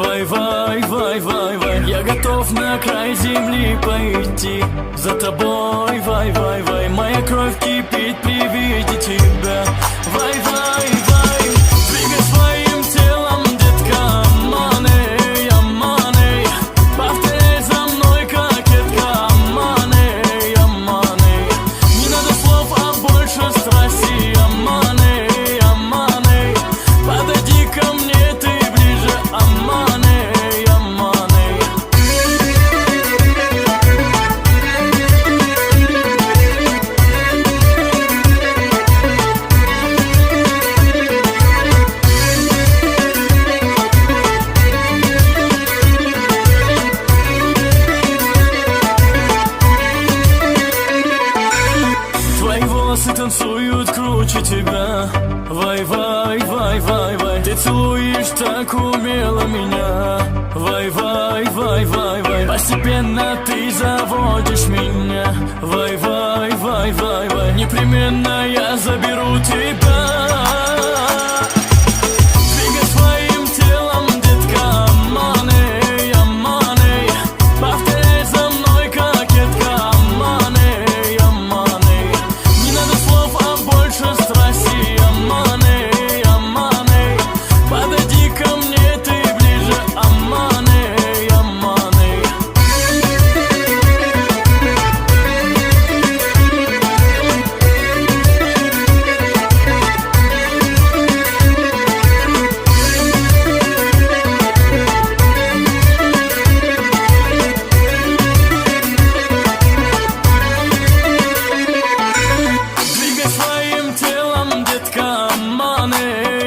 Вай, вай, вай, вай, вай. Я готов на край земли пойти за тобой, вай, вай, вай. Моя кровь кипит при виде тебя. Вай, вай, вай. Двигай своим телом, детка, аманы, аманы. Повторяй за мной, кокетка, аманы, аманы. Не надо слов, а больше страсти, аманы, аманы. Подойди ко мне, ты ближе, аманы, аманы. Твои волосы танцуют круче тебя. Вай, вай, вай, вай, вай. Ты целуешь так умело меня. Вай, вай, вай, вай, вай. Постепенно ты заводишь меня. Вай, вай, вай, вай, вай. Непременно я заберу тебя. Двигай своим телом, детка, аманы, аманы. Повторяй за мной, кокетка, аманы, аманы. Не надо слов, а больше страсти, аманы, аманы. Подойди ко мне, ты ближе, аманы, аманы. Двигай своим телом, детка, аманы,